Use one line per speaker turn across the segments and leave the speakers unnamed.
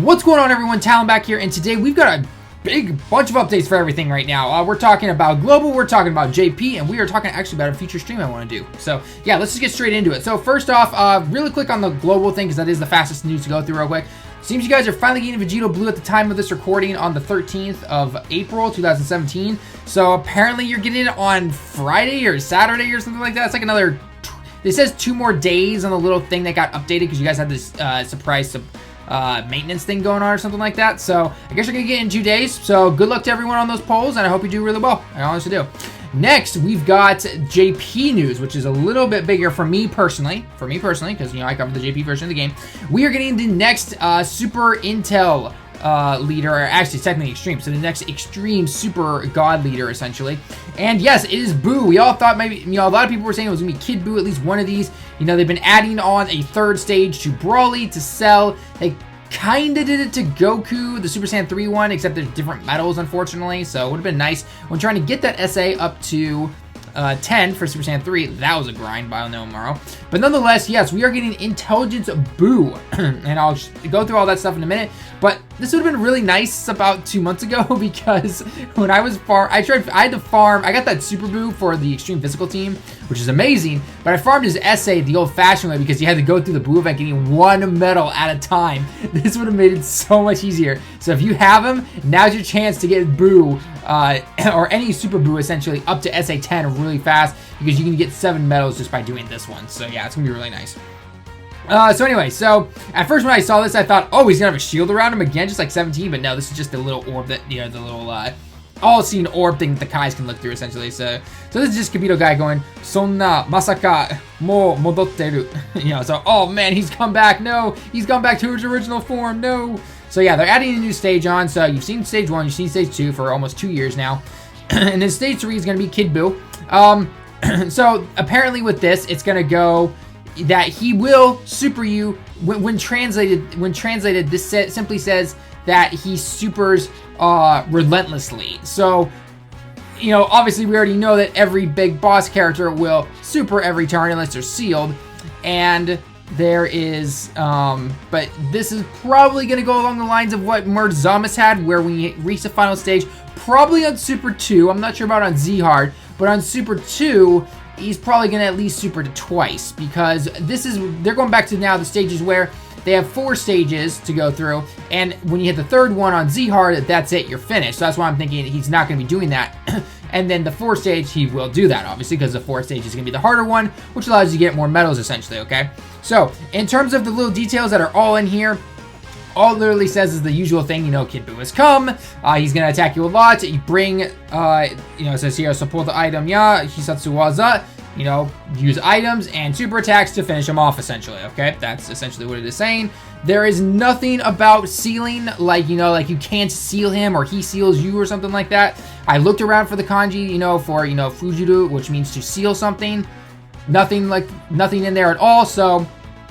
What's going on, everyone? Talon back here, and today we've got a big bunch of updates for everything right now. We're talking about Global, we're talking about JP, and we are talking actually about a future stream I want to do. So yeah, let's just get straight into it. So first off, really quick on the Global thing, because that is the fastest news to go through real quick. Seems you guys are finally getting Vegetto Blue at the time of this recording on the 13th of April 2017. So apparently you're getting it on Friday or Saturday or something like that. It's like another, it says 2 more days on the little thing that got updated because you guys had this surprise maintenance thing going on or something like that. So I guess you're gonna get it in 2 days. So good luck to everyone on those polls, and I hope you do really well. I honestly do. Next, we've got JP news, which is a little bit bigger for me personally, because, you know, I cover the JP version of the game. We are getting the next Super Intel leader, or actually technically Extreme, so the next Extreme Super God leader, essentially. And yes, it is Buu. We all thought maybe, you know, a lot of people were saying it was gonna be Kid Buu, at least one of these. You know, they've been adding on a 3rd stage to Brawly, to Cell. They kinda did it to Goku, the Super Saiyan 3 one, except there's different medals, unfortunately. So it would have been nice when trying to get that SA up to 10 for Super Saiyan 3. That was a grind, but I'll know tomorrow. But nonetheless, yes, we are getting Intelligence Buu, and I'll go through all that stuff in a minute. But this would have been really nice about 2 months ago, because when I was I had to farm. I got that Super Buu for the Extreme Physical team, which is amazing. But I farmed his SA the old-fashioned way because you had to go through the Buu event getting 1 medal at a time. This would have made it so much easier. So if you have him, now's your chance to get Buu, or any Super Buu essentially, up to SA 10 really fast, because you can get 7 medals just by doing this one. So yeah, it's gonna be really nice. So anyway, so at first when I saw this, I thought, oh, he's gonna have a shield around him again, just like 17. But no, this is just the little orb that, you know, the little all-seeing orb thing that the Kais can look through, essentially. So this is just Kibito guy going, Sonna masaka mo modotteru. You know, so, oh man, he's come back. No, he's gone back to his original form. No. So yeah, they're adding a new stage on. So you've seen stage 1, you've seen stage 2 for almost 2 years now. And then stage 3 is gonna be Kid Buu. So apparently with this, it's gonna go that he will super you when translated. This simply says that he supers relentlessly. So, you know, obviously we already know that every big boss character will super every turn unless they're sealed, and there is but this is probably gonna go along the lines of what Merge Zamas had, where we reach the final stage probably on Super 2. I'm not sure about on Z Hard, but on Super 2 he's probably gonna at least super it twice, because they're going back to now the stages where they have 4 stages to go through, and when you hit the 3rd one on Z Hard, that's it, you're finished. So that's why I'm thinking he's not gonna be doing that. And then the 4th stage, he will do that, obviously, because the 4th stage is gonna be the harder one, which allows you to get more medals, essentially, okay? So, in terms of the little details that are all in here, all it literally says is the usual thing, you know, Kid Buu has come, he's gonna attack you a lot, you bring, you know, it says here, support the item, ya, Hisatsu waza, you know, use items and super attacks to finish him off, essentially, okay? That's essentially what it is saying. There is nothing about sealing, like, you know, like you can't seal him or he seals you or something like that. I looked around for the kanji, you know, for, you know, fujiru, which means to seal something. Nothing in there at all, so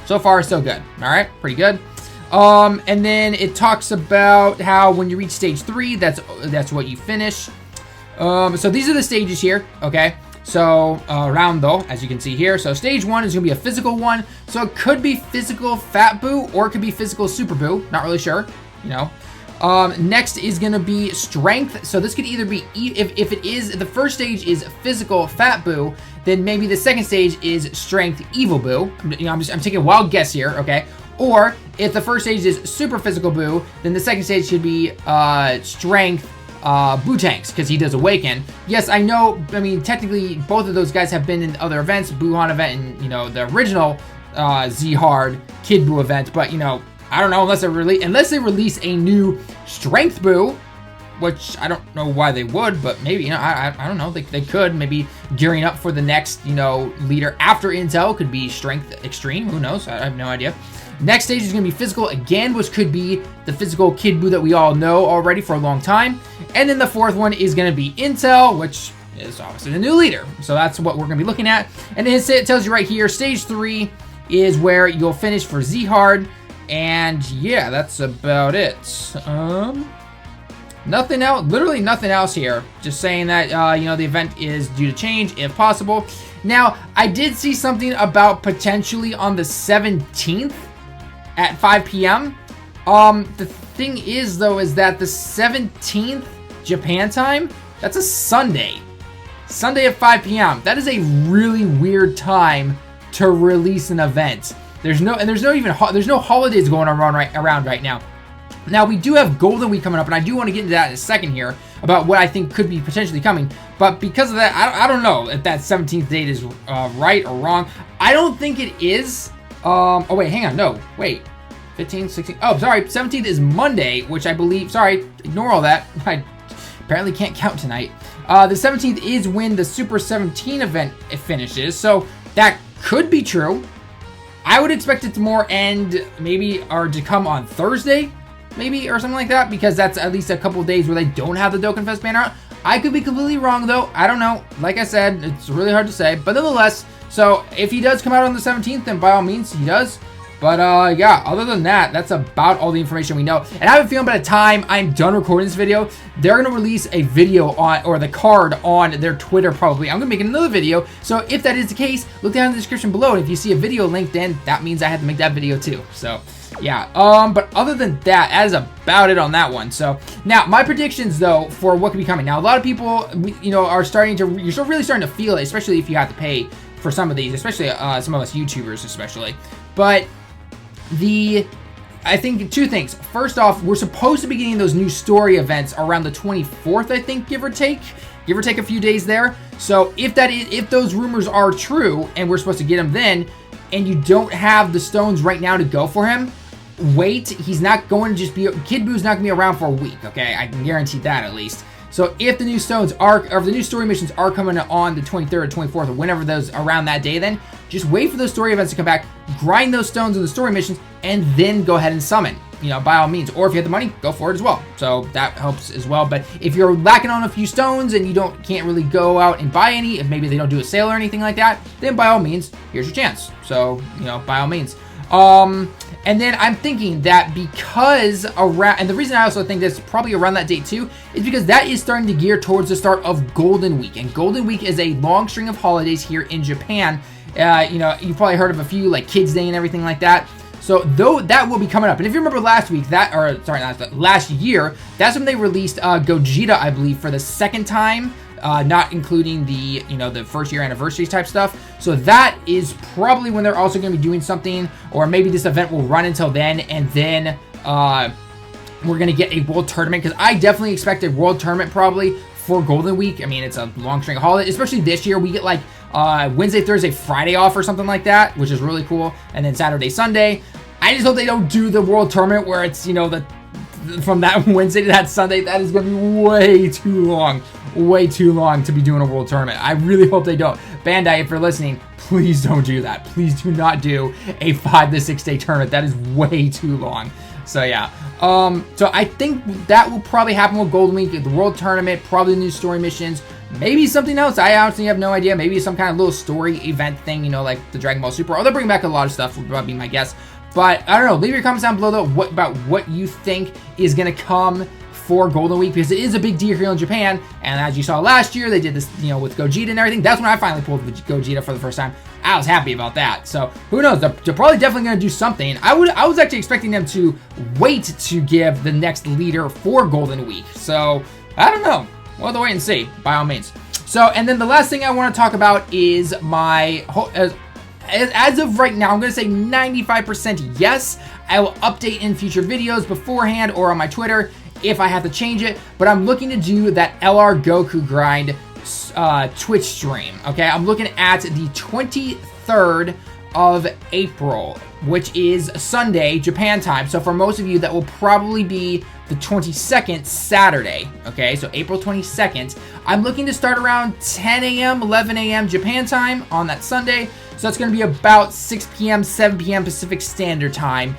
far so good, all right? Pretty good. And then it talks about how when you reach stage 3, that's what you finish. So these are the stages here, okay? So, Roundo, as you can see here. So stage 1 is going to be a physical one. So it could be physical Fat Buu, or it could be physical Super Buu. Not really sure, you know. Next is going to be strength. So this could either be, if it is, the first stage is physical Fat Buu, then maybe the second stage is strength Evil Buu. You know, I'm taking a wild guess here, okay? Or if the first stage is super physical Buu, then the second stage should be strength Buu Tanks, because he does awaken. Yes, I know, I mean, technically both of those guys have been in other events, Buuhan event and, you know, the original Z Hard Kid Buu event, but, you know, I don't know, unless they release a new Strength Buu, which I don't know why they would, but maybe, you know, I don't know, they could, maybe gearing up for the next, you know, leader after Intel could be Strength Extreme, who knows, I have no idea. Next stage is going to be physical again, which could be the physical Kid Buu that we all know already for a long time. And then the 4th one is going to be Intel, which is obviously the new leader. So that's what we're going to be looking at. And then it tells you right here, stage 3 is where you'll finish for Z Hard. And yeah, that's about it. Nothing else, literally nothing else here. Just saying that, you know, the event is due to change if possible. Now, I did see something about potentially on the 17th at 5 p.m. The thing is, though, is that the 17th Japan time, that's a Sunday. Sunday at 5 p.m. That is a really weird time to release an event. There's no holidays going around right now. Now, we do have Golden Week coming up, and I do want to get into that in a second here about what I think could be potentially coming. But because of that, I don't know if that 17th date is right or wrong. I don't think it is. Oh, wait, hang on. No, wait. 15, 16. Oh, sorry. 17th is Monday, which I believe. Sorry, ignore all that. I apparently can't count tonight. The 17th is when the Super 17 event finishes, so that could be true. I would expect it to more end maybe or to come on Thursday, maybe, or something like that, because that's at least a couple days where they don't have the Dokkan Fest banner out. I could be completely wrong, though. I don't know. Like I said, it's really hard to say, but nonetheless, so if he does come out on the 17th, then by all means, he does. But, yeah, other than that, that's about all the information we know. And I have a feeling by the time I'm done recording this video, they're going to release a video on, or the card on their Twitter probably. I'm going to make another video. So if that is the case, look down in the description below. And if you see a video linked in, that means I had to make that video too. So, yeah. But other than that is about it on that one. So, now, my predictions, though, for what could be coming. Now, a lot of people, you know, are starting to, you're really starting to feel it, especially if you have to pay for some of these, especially some of us YouTubers especially. But I think two things. First off, we're supposed to be getting those new story events around the 24th, I think, give or take a few days there. So if those rumors are true and we're supposed to get him then, and you don't have the stones right now to go for him, wait. He's not going to just be, Kid Buu's not going to be around for a week, okay? I can guarantee that at least. So if the new stones are, or if the new story missions are coming on the 23rd or 24th or whenever those, around that day, then just wait for those story events to come back, grind those stones in the story missions, and then go ahead and summon, you know, by all means. Or if you have the money, go for it as well. So that helps as well. But if you're lacking on a few stones and you can't really go out and buy any, if maybe they don't do a sale or anything like that, then by all means, here's your chance. So, you know, by all means. And then I'm thinking that because around, and the reason I also think that's probably around that date too, is because that is starting to gear towards the start of Golden Week. And Golden Week is a long string of holidays here in Japan. You know, you've probably heard of a few, like Kids Day and everything like that. So though that will be coming up. And if you remember last week, last year, that's when they released Gogeta, I believe, for the second time. Not including the, you know, the first year anniversaries type stuff. So that is probably when they're also going to be doing something, or maybe this event will run until then, and then we're going to get a world tournament, because I definitely expect a world tournament probably for Golden Week. I mean, it's a long string of holidays, especially this year. We get like Wednesday, Thursday, Friday off or something like that, which is really cool, and then Saturday, Sunday. I just hope they don't do the world tournament where it's, you know, from that Wednesday to that Sunday. That is going to be way too long to be doing a world tournament. I really hope they don't. Bandai, if you're listening, please don't do that. Please do not do a 5 to 6 day tournament. That is way too long. So yeah. So I think that will probably happen with Golden Week, the world tournament, probably new story missions, maybe something else. I honestly have no idea. Maybe some kind of little story event thing, you know, like the Dragon Ball Super. Or they'll bring back a lot of stuff, would probably be my guess. But I don't know. Leave your comments down below, though, about what you think is going to come for Golden Week, because it is a big deal here in Japan. And as you saw last year, they did this, you know, with Gogeta and everything. That's when I finally pulled the Gogeta for the first time. I was happy about that. So who knows? They're probably definitely going to do something. I was actually expecting them to wait to give the next leader for Golden Week. So I don't know. We'll have to wait and see, by all means. So, and then the last thing I want to talk about is my as of right now, I'm going to say 95% yes. I will update in future videos beforehand or on my Twitter if I have to change it. But I'm looking to do that LR Goku grind Twitch stream. Okay, I'm looking at the 23rd of April, which is Sunday, Japan time. So for most of you, that will probably be the 22nd, Saturday. Okay, so April 22nd. I'm looking to start around 10 a.m., 11 a.m. Japan time on that Sunday. So that's going to be about 6 p.m., 7 p.m. Pacific Standard Time.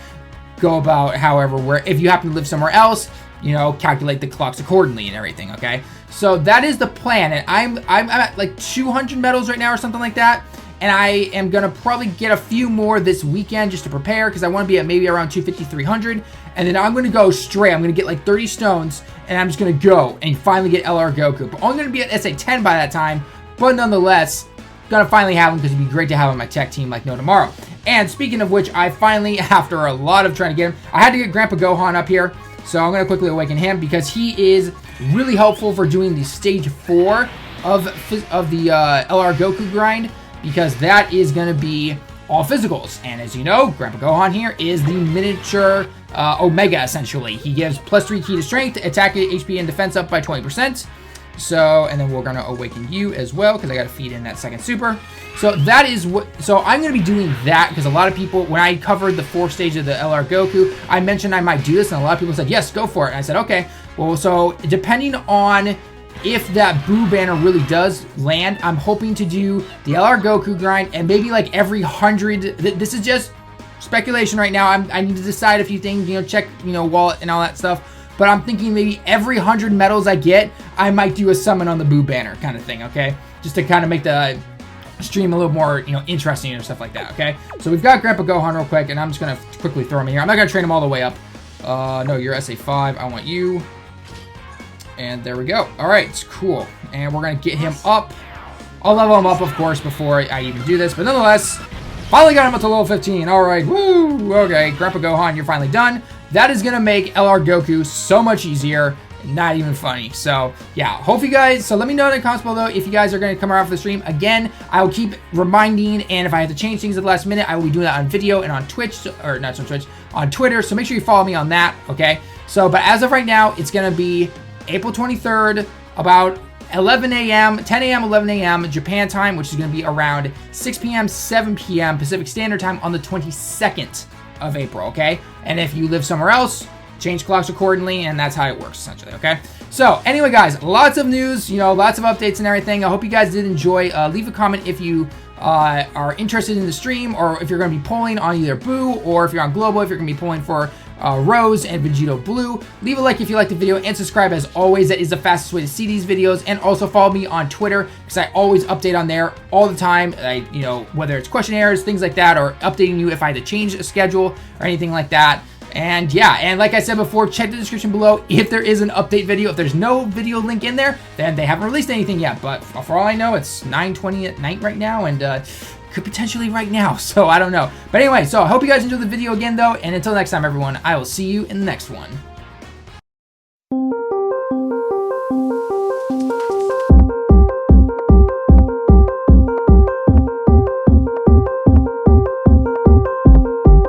Go about however, where if you happen to live somewhere else, you know, calculate the clocks accordingly and everything, okay? So that is the plan, and I'm at like 200 medals right now or something like that, and I am going to probably get a few more this weekend just to prepare, because I want to be at maybe around 250, 300, and then I'm going to go straight. I'm going to get like 30 stones, and I'm just going to go and finally get LR Goku. But I'm going to be at SA 10 by that time, but nonetheless, gonna finally have him, because it'd be great to have him on my tech team like no tomorrow. And speaking of which, I finally, after a lot of trying to get him, I had to get Grandpa Gohan up here. So I'm going to quickly awaken him because he is really helpful for doing the stage 4 of the LR Goku grind, because that is going to be all physicals. And as you know, Grandpa Gohan here is the miniature Omega, essentially. He gives +3 key to strength, attack, HP, and defense up by 20%. So, and then we're going to awaken you as well, because I got to feed in that second super. So that is what, so I'm going to be doing that, because a lot of people, when I covered the 4th stage of the LR Goku, I mentioned I might do this, and a lot of people said, yes, go for it. And I said, okay. Well, so depending on if that Buu banner really does land, I'm hoping to do the LR Goku grind, and maybe like every 100, this is just speculation right now. I need to decide a few things, you know, check, you know, wallet and all that stuff. But I'm thinking maybe every 100 medals I get, I might do a summon on the Buu banner kind of thing, okay? Just to kind of make the stream a little more, you know, interesting and stuff like that, okay? So we've got Grandpa Gohan real quick, and I'm just going to quickly throw him in here. I'm not going to train him all the way up. No, you're SA5. I want you. And there we go. All right, it's cool. And we're going to get him up. I'll level him up, of course, before I even do this. But nonetheless, finally got him up to level 15. All right, woo! Okay, Grandpa Gohan, you're finally done. That is going to make LR Goku so much easier. Not even funny. So, yeah, hope you guys, so let me know in the comments below if you guys are going to come around for the stream. Again, I will keep reminding, and if I have to change things at the last minute, I will be doing that on video and on Twitch, or not on Twitch, on Twitter. So make sure you follow me on that, okay? So, but as of right now, it's going to be April 23rd, about 11 a.m., 10 a.m., 11 a.m. Japan time, which is going to be around 6 p.m., 7 p.m. Pacific Standard Time on the 22nd of April, okay? And if you live somewhere else, change clocks accordingly, and that's how it works, essentially, okay? So, anyway, guys, lots of news, you know, lots of updates and everything. I hope you guys did enjoy. Leave a comment if you are interested in the stream, or if you're going to be polling on either Buu, or if you're on Global, if you're going to be polling for Rose and Vegetto Blue. Leave a like if you liked the video, and subscribe as always. That is the fastest way to see these videos. And also follow me on Twitter, because I always update on there all the time. You know, whether it's questionnaires, things like that, or updating you if I had to change a schedule or anything like that. And yeah, and like I said before, check the description below if there is an update video. If there's no video link in there, then they haven't released anything yet. But for all I know, it's 9:20 at night right now, and could potentially right now, so I don't know. But anyway, so I hope you guys enjoyed the video again, though, and until next time, everyone, I will see you in the next one.